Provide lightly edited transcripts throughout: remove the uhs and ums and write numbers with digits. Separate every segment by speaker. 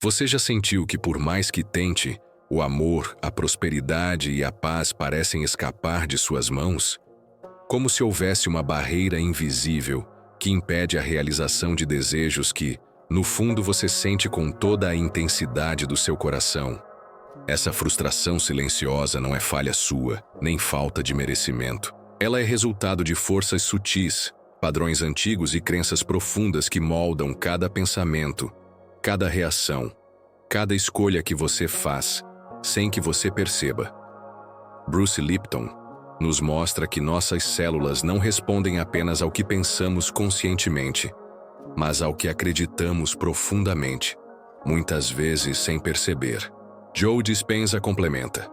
Speaker 1: Você já sentiu que, por mais que tente, o amor, a prosperidade e a paz parecem escapar de suas mãos? Como se houvesse uma barreira invisível que impede a realização de desejos que, no fundo, você sente com toda a intensidade do seu coração. Essa frustração silenciosa não é falha sua, nem falta de merecimento. Ela é resultado de forças sutis, padrões antigos e crenças profundas que moldam cada pensamento, cada reação, cada escolha que você faz, sem que você perceba. Bruce Lipton nos mostra que nossas células não respondem apenas ao que pensamos conscientemente, mas ao que acreditamos profundamente, muitas vezes sem perceber. Joe Dispenza complementa: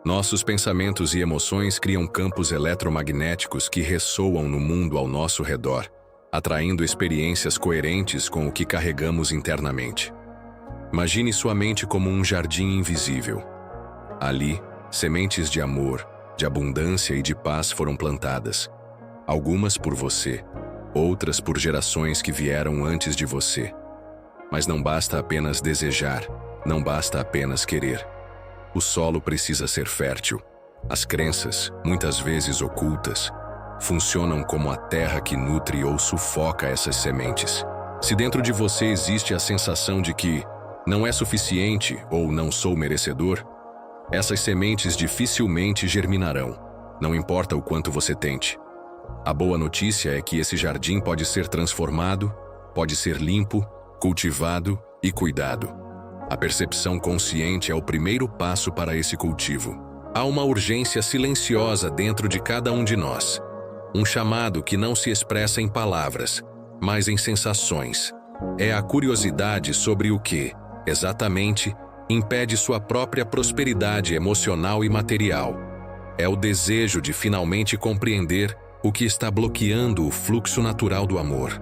Speaker 1: nossos pensamentos e emoções criam campos eletromagnéticos que ressoam no mundo ao nosso redor, atraindo experiências coerentes com o que carregamos internamente. Imagine sua mente como um jardim invisível. Ali, sementes de amor, de abundância e de paz foram plantadas, algumas por você, outras por gerações que vieram antes de você. Mas não basta apenas desejar, não basta apenas querer. O solo precisa ser fértil. As crenças, muitas vezes ocultas, funcionam como a terra que nutre ou sufoca essas sementes. Se dentro de você existe a sensação de que não é suficiente ou não sou merecedor, essas sementes dificilmente germinarão, não importa o quanto você tente. A boa notícia é que esse jardim pode ser transformado, pode ser limpo, cultivado e cuidado. A percepção consciente é o primeiro passo para esse cultivo. Há uma urgência silenciosa dentro de cada um de nós. Um chamado que não se expressa em palavras, mas em sensações. É a curiosidade sobre o que, exatamente, impede sua própria prosperidade emocional e material. É o desejo de finalmente compreender o que está bloqueando o fluxo natural do amor,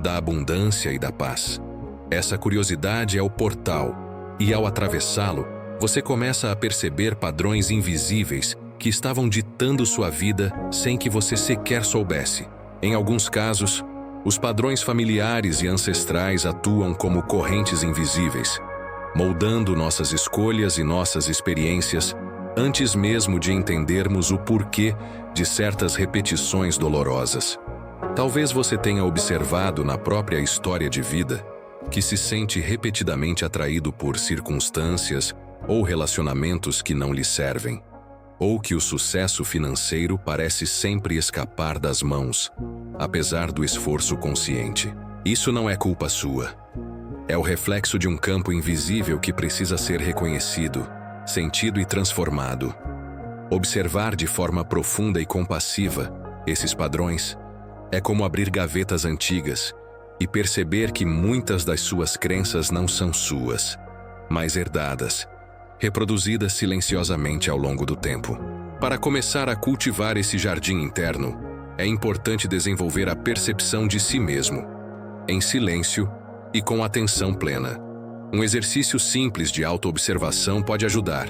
Speaker 1: da abundância e da paz. Essa curiosidade é o portal, e ao atravessá-lo, você começa a perceber padrões invisíveis que estavam ditando sua vida sem que você sequer soubesse. Em alguns casos, os padrões familiares e ancestrais atuam como correntes invisíveis, moldando nossas escolhas e nossas experiências antes mesmo de entendermos o porquê de certas repetições dolorosas. Talvez você tenha observado na própria história de vida que se sente repetidamente atraído por circunstâncias ou relacionamentos que não lhe servem, ou que o sucesso financeiro parece sempre escapar das mãos, apesar do esforço consciente. Isso não é culpa sua. É o reflexo de um campo invisível que precisa ser reconhecido, sentido e transformado. Observar de forma profunda e compassiva esses padrões é como abrir gavetas antigas e perceber que muitas das suas crenças não são suas, mas herdadas, reproduzidas silenciosamente ao longo do tempo. Para começar a cultivar esse jardim interno, é importante desenvolver a percepção de si mesmo, em silêncio e com atenção plena. Um exercício simples de autoobservação pode ajudar.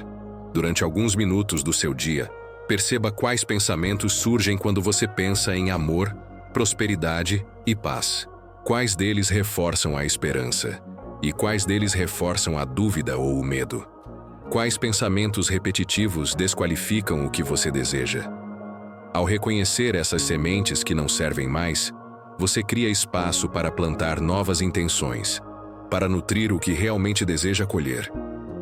Speaker 1: Durante alguns minutos do seu dia, perceba quais pensamentos surgem quando você pensa em amor, prosperidade e paz. Quais deles reforçam a esperança? E quais deles reforçam a dúvida ou o medo? Quais pensamentos repetitivos desqualificam o que você deseja? Ao reconhecer essas sementes que não servem mais, você cria espaço para plantar novas intenções, para nutrir o que realmente deseja colher.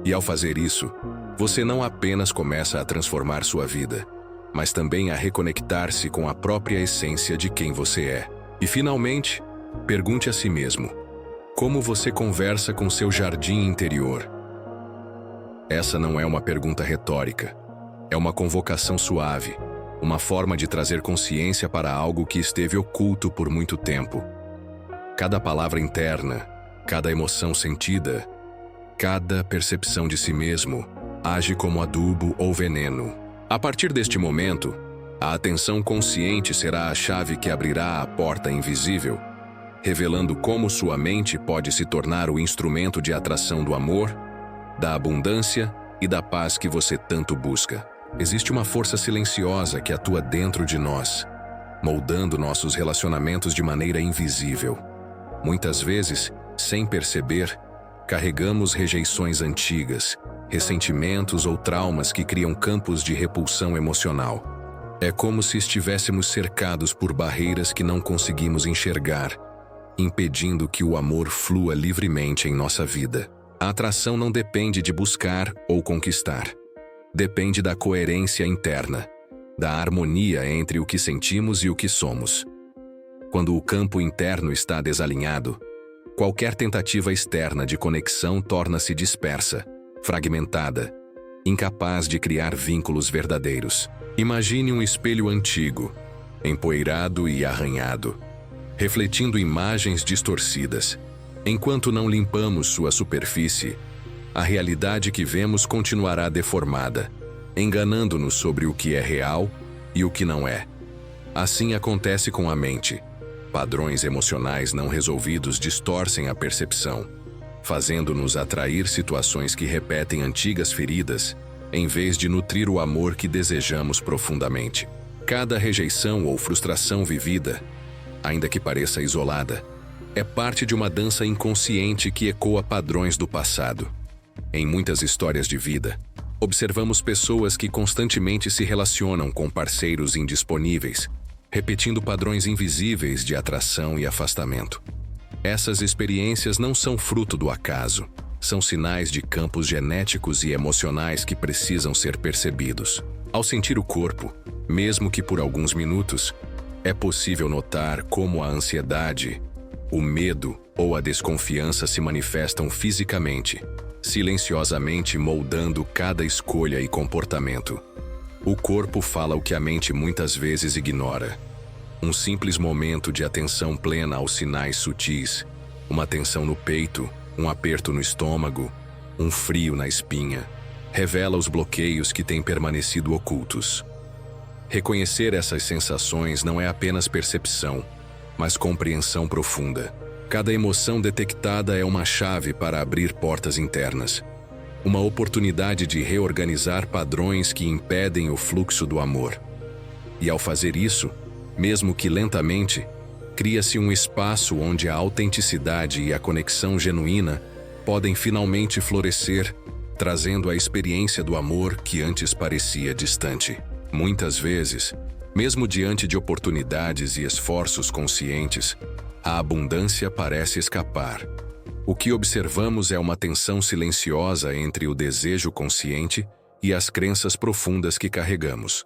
Speaker 1: E ao fazer isso, você não apenas começa a transformar sua vida, mas também a reconectar-se com a própria essência de quem você é. E finalmente, pergunte a si mesmo: como você conversa com seu jardim interior? Essa não é uma pergunta retórica. É uma convocação suave, uma forma de trazer consciência para algo que esteve oculto por muito tempo. Cada palavra interna, cada emoção sentida, cada percepção de si mesmo, age como adubo ou veneno. A partir deste momento, a atenção consciente será a chave que abrirá a porta invisível, revelando como sua mente pode se tornar o instrumento de atração do amor, da abundância e da paz que você tanto busca. Existe uma força silenciosa que atua dentro de nós, moldando nossos relacionamentos de maneira invisível. Muitas vezes, sem perceber, carregamos rejeições antigas, ressentimentos ou traumas que criam campos de repulsão emocional. É como se estivéssemos cercados por barreiras que não conseguimos enxergar, impedindo que o amor flua livremente em nossa vida. A atração não depende de buscar ou conquistar. Depende da coerência interna, da harmonia entre o que sentimos e o que somos. Quando o campo interno está desalinhado, qualquer tentativa externa de conexão torna-se dispersa, fragmentada, incapaz de criar vínculos verdadeiros. Imagine um espelho antigo, empoeirado e arranhado, refletindo imagens distorcidas. Enquanto não limpamos sua superfície, a realidade que vemos continuará deformada, enganando-nos sobre o que é real e o que não é. Assim acontece com a mente. Padrões emocionais não resolvidos distorcem a percepção, fazendo-nos atrair situações que repetem antigas feridas, em vez de nutrir o amor que desejamos profundamente. Cada rejeição ou frustração vivida, ainda que pareça isolada, é parte de uma dança inconsciente que ecoa padrões do passado. Em muitas histórias de vida, observamos pessoas que constantemente se relacionam com parceiros indisponíveis, repetindo padrões invisíveis de atração e afastamento. Essas experiências não são fruto do acaso, são sinais de campos genéticos e emocionais que precisam ser percebidos. Ao sentir o corpo, mesmo que por alguns minutos, é possível notar como a ansiedade, o medo ou a desconfiança se manifestam fisicamente, silenciosamente moldando cada escolha e comportamento. O corpo fala o que a mente muitas vezes ignora. Um simples momento de atenção plena aos sinais sutis, uma tensão no peito, um aperto no estômago, um frio na espinha, revela os bloqueios que têm permanecido ocultos. Reconhecer essas sensações não é apenas percepção, mas compreensão profunda. Cada emoção detectada é uma chave para abrir portas internas, uma oportunidade de reorganizar padrões que impedem o fluxo do amor. E ao fazer isso, mesmo que lentamente, cria-se um espaço onde a autenticidade e a conexão genuína podem finalmente florescer, trazendo a experiência do amor que antes parecia distante. Muitas vezes, mesmo diante de oportunidades e esforços conscientes, a abundância parece escapar. O que observamos é uma tensão silenciosa entre o desejo consciente e as crenças profundas que carregamos.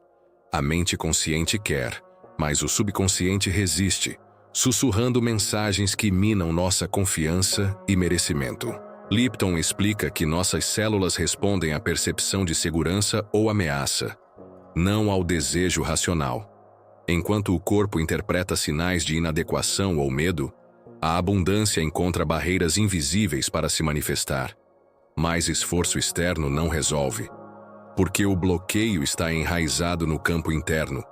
Speaker 1: A mente consciente quer, mas o subconsciente resiste, sussurrando mensagens que minam nossa confiança e merecimento. Lipton explica que nossas células respondem à percepção de segurança ou ameaça, não ao desejo racional. Enquanto o corpo interpreta sinais de inadequação ou medo, a abundância encontra barreiras invisíveis para se manifestar. Mas esforço externo não resolve, porque o bloqueio está enraizado no campo interno,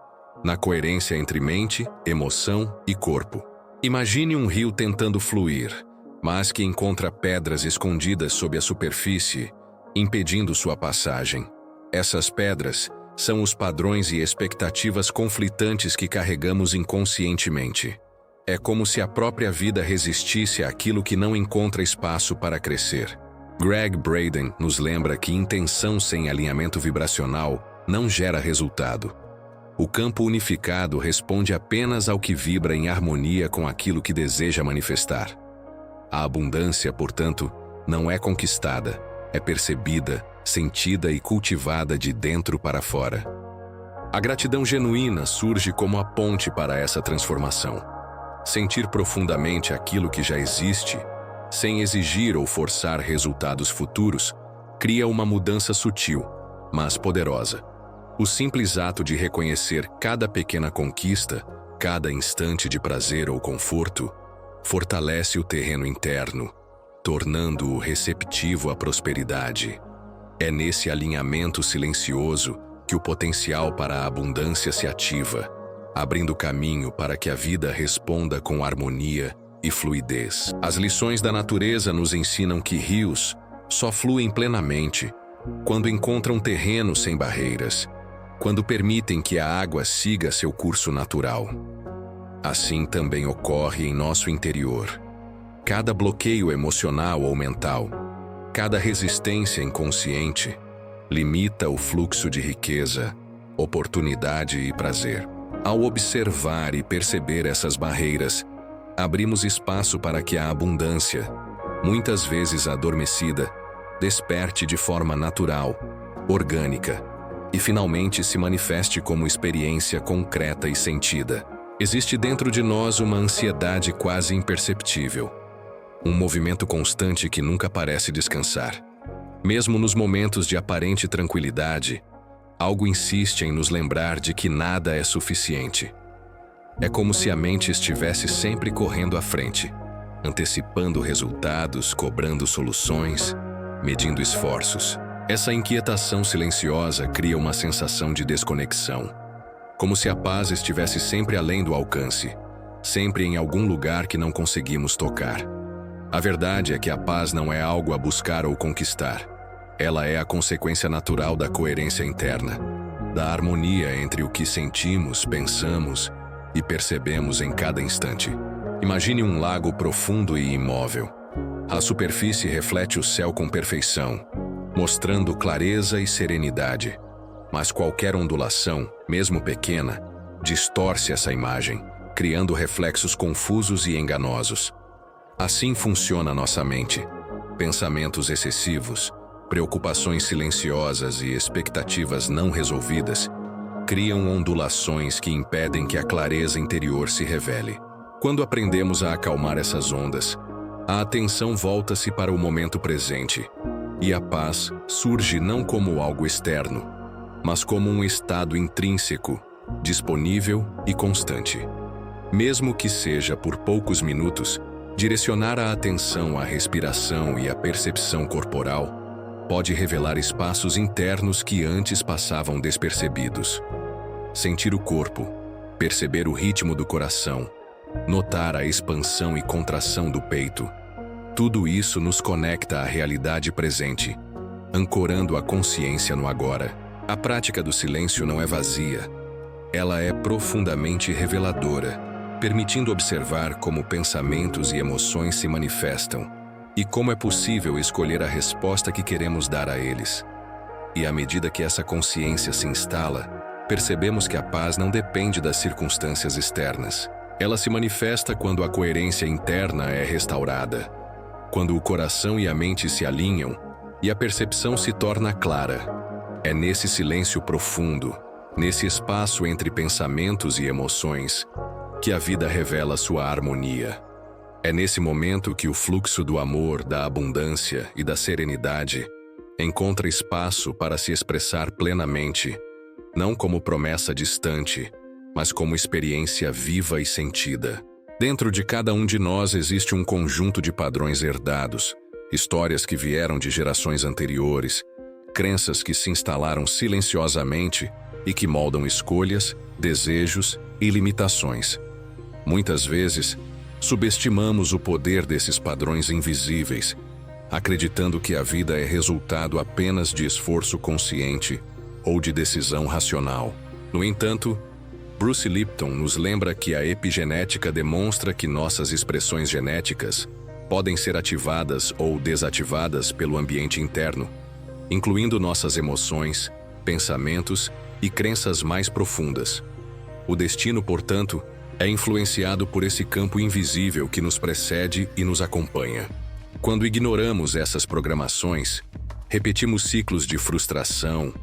Speaker 1: na coerência entre mente, emoção e corpo. Imagine um rio tentando fluir, mas que encontra pedras escondidas sob a superfície, impedindo sua passagem. Essas pedras são os padrões e expectativas conflitantes que carregamos inconscientemente. É como se a própria vida resistisse àquilo que não encontra espaço para crescer. Greg Braden nos lembra que intenção sem alinhamento vibracional não gera resultado. O campo unificado responde apenas ao que vibra em harmonia com aquilo que deseja manifestar. A abundância, portanto, não é conquistada, é percebida, sentida e cultivada de dentro para fora. A gratidão genuína surge como a ponte para essa transformação. Sentir profundamente aquilo que já existe, sem exigir ou forçar resultados futuros, cria uma mudança sutil, mas poderosa. O simples ato de reconhecer cada pequena conquista, cada instante de prazer ou conforto, fortalece o terreno interno, tornando-o receptivo à prosperidade. É nesse alinhamento silencioso que o potencial para a abundância se ativa, abrindo caminho para que a vida responda com harmonia e fluidez. As lições da natureza nos ensinam que rios só fluem plenamente quando encontram terreno sem barreiras, quando permitem que a água siga seu curso natural. Assim também ocorre em nosso interior. Cada bloqueio emocional ou mental, cada resistência inconsciente, limita o fluxo de riqueza, oportunidade e prazer. Ao observar e perceber essas barreiras, abrimos espaço para que a abundância, muitas vezes adormecida, desperte de forma natural, orgânica e finalmente se manifeste como experiência concreta e sentida. Existe dentro de nós uma ansiedade quase imperceptível, um movimento constante que nunca parece descansar. Mesmo nos momentos de aparente tranquilidade, algo insiste em nos lembrar de que nada é suficiente. É como se a mente estivesse sempre correndo à frente, antecipando resultados, cobrando soluções, medindo esforços. Essa inquietação silenciosa cria uma sensação de desconexão, como se a paz estivesse sempre além do alcance, sempre em algum lugar que não conseguimos tocar. A verdade é que a paz não é algo a buscar ou conquistar. Ela é a consequência natural da coerência interna, da harmonia entre o que sentimos, pensamos e percebemos em cada instante. Imagine um lago profundo e imóvel. A superfície reflete o céu com perfeição, mostrando clareza e serenidade. Mas qualquer ondulação, mesmo pequena, distorce essa imagem, criando reflexos confusos e enganosos. Assim funciona nossa mente. Pensamentos excessivos, preocupações silenciosas e expectativas não resolvidas criam ondulações que impedem que a clareza interior se revele. Quando aprendemos a acalmar essas ondas, a atenção volta-se para o momento presente, e a paz surge não como algo externo, mas como um estado intrínseco, disponível e constante. Mesmo que seja por poucos minutos, direcionar a atenção à respiração e à percepção corporal pode revelar espaços internos que antes passavam despercebidos. Sentir o corpo, perceber o ritmo do coração, notar a expansão e contração do peito. Tudo isso nos conecta à realidade presente, ancorando a consciência no agora. A prática do silêncio não é vazia. Ela é profundamente reveladora, permitindo observar como pensamentos e emoções se manifestam e como é possível escolher a resposta que queremos dar a eles. E à medida que essa consciência se instala, percebemos que a paz não depende das circunstâncias externas. Ela se manifesta quando a coerência interna é restaurada, quando o coração e a mente se alinham e a percepção se torna clara. É nesse silêncio profundo, nesse espaço entre pensamentos e emoções, que a vida revela sua harmonia. É nesse momento que o fluxo do amor, da abundância e da serenidade encontra espaço para se expressar plenamente, não como promessa distante, mas como experiência viva e sentida. Dentro de cada um de nós existe um conjunto de padrões herdados, histórias que vieram de gerações anteriores, crenças que se instalaram silenciosamente e que moldam escolhas, desejos e limitações. Muitas vezes, subestimamos o poder desses padrões invisíveis, acreditando que a vida é resultado apenas de esforço consciente ou de decisão racional. No entanto, Bruce Lipton nos lembra que a epigenética demonstra que nossas expressões genéticas podem ser ativadas ou desativadas pelo ambiente interno, incluindo nossas emoções, pensamentos e crenças mais profundas. O destino, portanto, é influenciado por esse campo invisível que nos precede e nos acompanha. Quando ignoramos essas programações, repetimos ciclos de frustração,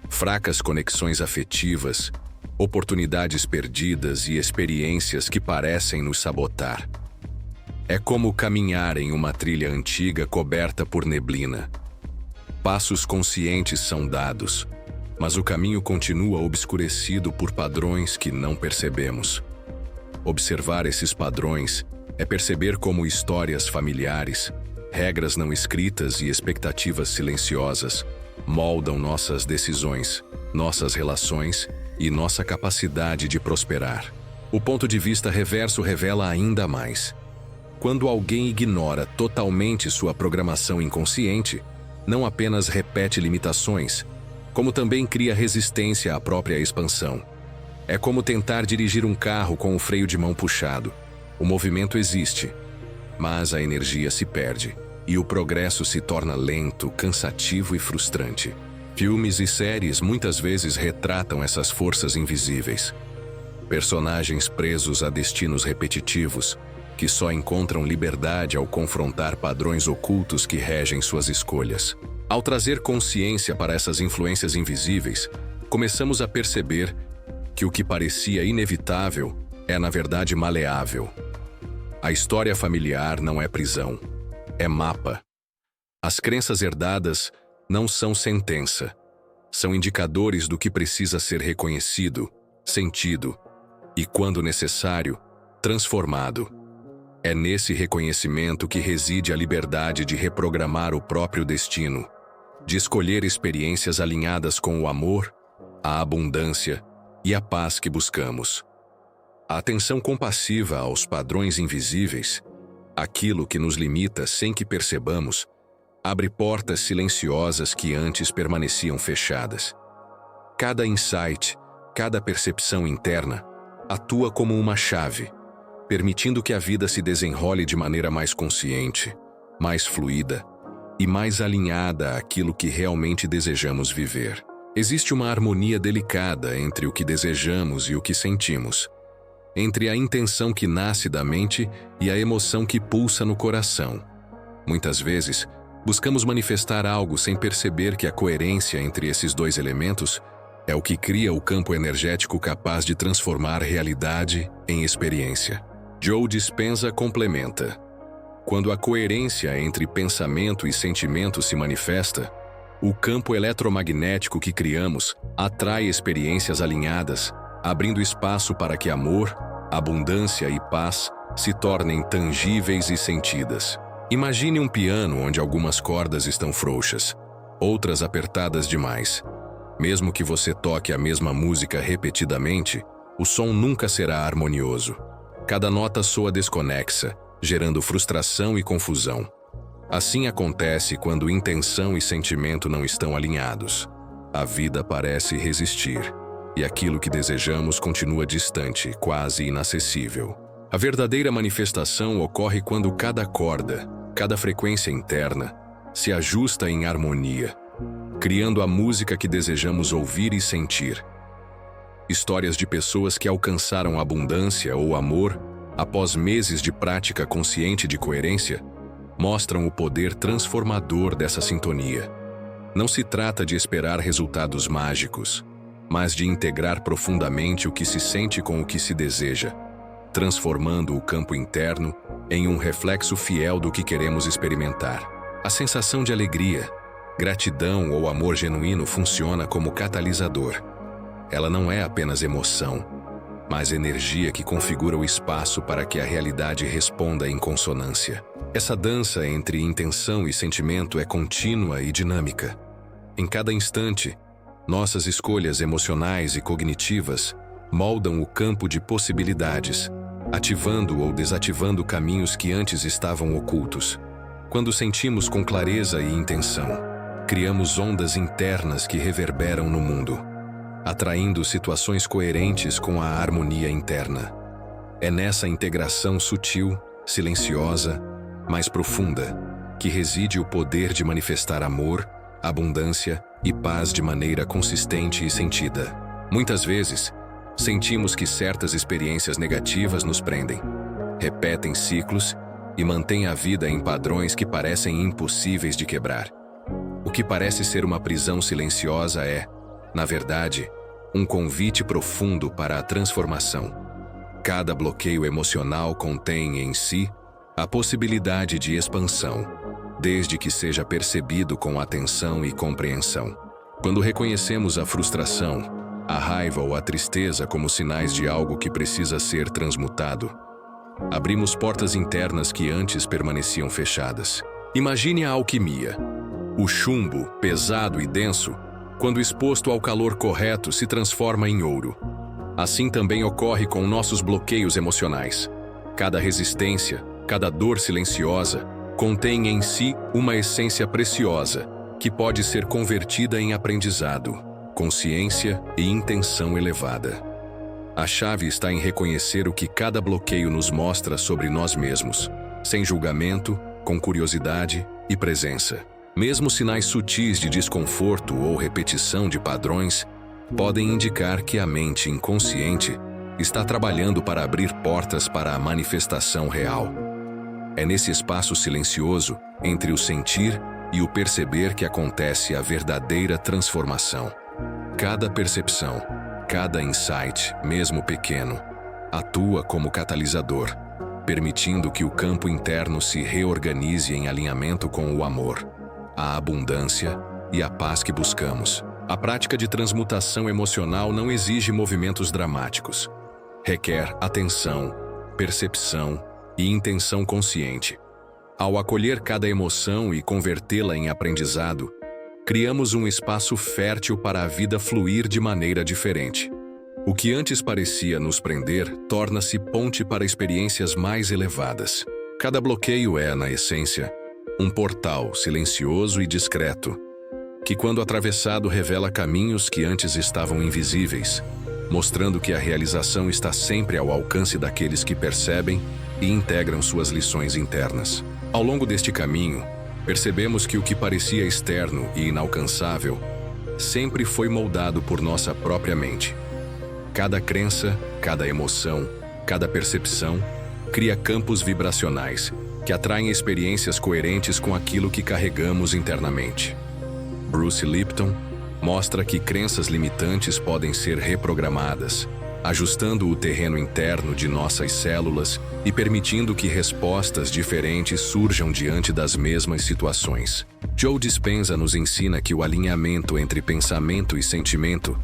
Speaker 1: fracas conexões afetivas, oportunidades perdidas e experiências que parecem nos sabotar. É como caminhar em uma trilha antiga coberta por neblina. Passos conscientes são dados, mas o caminho continua obscurecido por padrões que não percebemos. Observar esses padrões é perceber como histórias familiares, regras não escritas e expectativas silenciosas moldam nossas decisões, nossas relações e nossa capacidade de prosperar. O ponto de vista reverso revela ainda mais. Quando alguém ignora totalmente sua programação inconsciente, não apenas repete limitações, como também cria resistência à própria expansão. É como tentar dirigir um carro com o freio de mão puxado. O movimento existe, mas a energia se perde e o progresso se torna lento, cansativo e frustrante. Filmes e séries muitas vezes retratam essas forças invisíveis. Personagens presos a destinos repetitivos, que só encontram liberdade ao confrontar padrões ocultos que regem suas escolhas. Ao trazer consciência para essas influências invisíveis, começamos a perceber que o que parecia inevitável é, na verdade, maleável. A história familiar não é prisão, é mapa. As crenças herdadas não são sentença, são indicadores do que precisa ser reconhecido, sentido e, quando necessário, transformado. É nesse reconhecimento que reside a liberdade de reprogramar o próprio destino, de escolher experiências alinhadas com o amor, a abundância e a paz que buscamos. A atenção compassiva aos padrões invisíveis, aquilo que nos limita sem que percebamos, abre portas silenciosas que antes permaneciam fechadas. Cada insight, cada percepção interna, atua como uma chave, permitindo que a vida se desenrole de maneira mais consciente, mais fluida e mais alinhada àquilo que realmente desejamos viver. Existe uma harmonia delicada entre o que desejamos e o que sentimos, entre a intenção que nasce da mente e a emoção que pulsa no coração. Muitas vezes, buscamos manifestar algo sem perceber que a coerência entre esses dois elementos é o que cria o campo energético capaz de transformar realidade em experiência. Joe Dispenza complementa: quando a coerência entre pensamento e sentimento se manifesta, o campo eletromagnético que criamos atrai experiências alinhadas, abrindo espaço para que amor, abundância e paz se tornem tangíveis e sentidas. Imagine um piano onde algumas cordas estão frouxas, outras apertadas demais. Mesmo que você toque a mesma música repetidamente, o som nunca será harmonioso. Cada nota soa desconexa, gerando frustração e confusão. Assim acontece quando intenção e sentimento não estão alinhados. A vida parece resistir, e aquilo que desejamos continua distante, quase inacessível. A verdadeira manifestação ocorre quando cada corda, cada frequência interna, se ajusta em harmonia, criando a música que desejamos ouvir e sentir. Histórias de pessoas que alcançaram abundância ou amor após meses de prática consciente de coerência mostram o poder transformador dessa sintonia. Não se trata de esperar resultados mágicos, mas de integrar profundamente o que se sente com o que se deseja, transformando o campo interno em um reflexo fiel do que queremos experimentar. A sensação de alegria, gratidão ou amor genuíno funciona como catalisador. Ela não é apenas emoção, mas energia que configura o espaço para que a realidade responda em consonância. Essa dança entre intenção e sentimento é contínua e dinâmica. Em cada instante, nossas escolhas emocionais e cognitivas moldam o campo de possibilidades, ativando ou desativando caminhos que antes estavam ocultos. Quando sentimos com clareza e intenção, criamos ondas internas que reverberam no mundo, atraindo situações coerentes com a harmonia interna. É nessa integração sutil, silenciosa, mas profunda, que reside o poder de manifestar amor, abundância e paz de maneira consistente e sentida. Muitas vezes, sentimos que certas experiências negativas nos prendem, repetem ciclos e mantêm a vida em padrões que parecem impossíveis de quebrar. O que parece ser uma prisão silenciosa é, na verdade, um convite profundo para a transformação. Cada bloqueio emocional contém em si a possibilidade de expansão, desde que seja percebido com atenção e compreensão. Quando reconhecemos a frustração, a raiva ou a tristeza como sinais de algo que precisa ser transmutado, abrimos portas internas que antes permaneciam fechadas. Imagine a alquimia. O chumbo, pesado e denso, quando exposto ao calor correto, se transforma em ouro. Assim também ocorre com nossos bloqueios emocionais. Cada resistência, cada dor silenciosa, contém em si uma essência preciosa, que pode ser convertida em aprendizado, consciência e intenção elevada. A chave está em reconhecer o que cada bloqueio nos mostra sobre nós mesmos, sem julgamento, com curiosidade e presença. Mesmo sinais sutis de desconforto ou repetição de padrões podem indicar que a mente inconsciente está trabalhando para abrir portas para a manifestação real. É nesse espaço silencioso, entre o sentir e o perceber, que acontece a verdadeira transformação. Cada percepção, cada insight, mesmo pequeno, atua como catalisador, permitindo que o campo interno se reorganize em alinhamento com o amor, a abundância e a paz que buscamos. A prática de transmutação emocional não exige movimentos dramáticos. Requer atenção, percepção e intenção consciente. Ao acolher cada emoção e convertê-la em aprendizado, criamos um espaço fértil para a vida fluir de maneira diferente. O que antes parecia nos prender torna-se ponte para experiências mais elevadas. Cada bloqueio é, na essência, um portal silencioso e discreto, que, quando atravessado, revela caminhos que antes estavam invisíveis, mostrando que a realização está sempre ao alcance daqueles que percebem e integram suas lições internas. Ao longo deste caminho, percebemos que o que parecia externo e inalcançável sempre foi moldado por nossa própria mente. Cada crença, cada emoção, cada percepção cria campos vibracionais que atraem experiências coerentes com aquilo que carregamos internamente. Bruce Lipton mostra que crenças limitantes podem ser reprogramadas, ajustando o terreno interno de nossas células e permitindo que respostas diferentes surjam diante das mesmas situações. Joe Dispenza nos ensina que o alinhamento entre pensamento e sentimento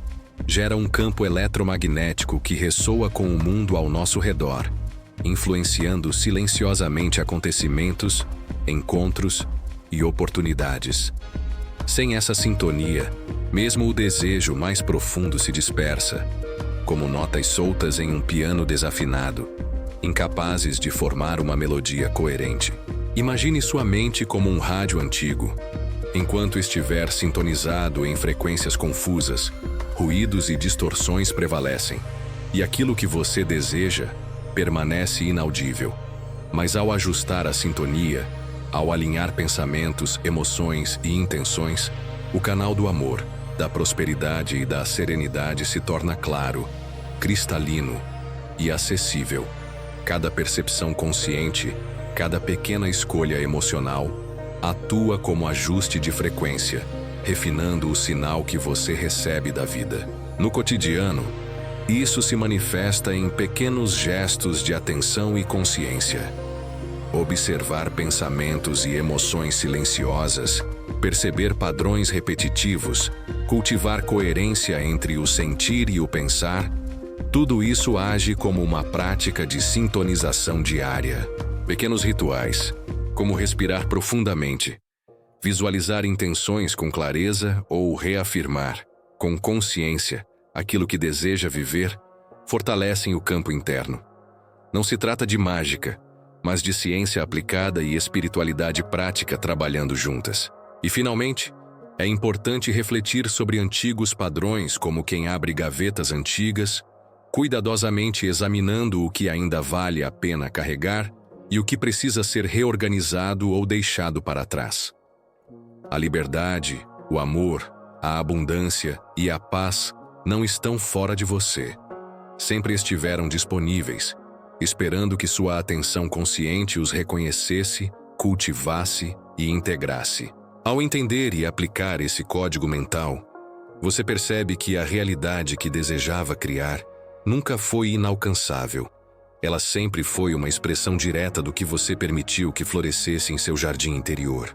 Speaker 1: gera um campo eletromagnético que ressoa com o mundo ao nosso redor, influenciando silenciosamente acontecimentos, encontros e oportunidades. Sem essa sintonia, mesmo o desejo mais profundo se dispersa, como notas soltas em um piano desafinado, incapazes de formar uma melodia coerente. Imagine sua mente como um rádio antigo. Enquanto estiver sintonizado em frequências confusas, ruídos e distorções prevalecem, e aquilo que você deseja permanece inaudível. Mas ao ajustar a sintonia, ao alinhar pensamentos, emoções e intenções, o canal do amor, da prosperidade e da serenidade se torna claro, cristalino e acessível. Cada percepção consciente, cada pequena escolha emocional, atua como ajuste de frequência, refinando o sinal que você recebe da vida. No cotidiano, isso se manifesta em pequenos gestos de atenção e consciência. Observar pensamentos e emoções silenciosas, perceber padrões repetitivos, cultivar coerência entre o sentir e o pensar, tudo isso age como uma prática de sintonização diária. Pequenos rituais, como respirar profundamente, visualizar intenções com clareza ou reafirmar, com consciência, aquilo que deseja viver, fortalecem o campo interno. Não se trata de mágica, mas de ciência aplicada e espiritualidade prática trabalhando juntas. E, finalmente, é importante refletir sobre antigos padrões, como quem abre gavetas antigas, cuidadosamente examinando o que ainda vale a pena carregar e o que precisa ser reorganizado ou deixado para trás. A liberdade, o amor, a abundância e a paz não estão fora de você. Sempre estiveram disponíveis, esperando que sua atenção consciente os reconhecesse, cultivasse e integrasse. Ao entender e aplicar esse código mental, você percebe que a realidade que desejava criar nunca foi inalcançável. Ela sempre foi uma expressão direta do que você permitiu que florescesse em seu jardim interior.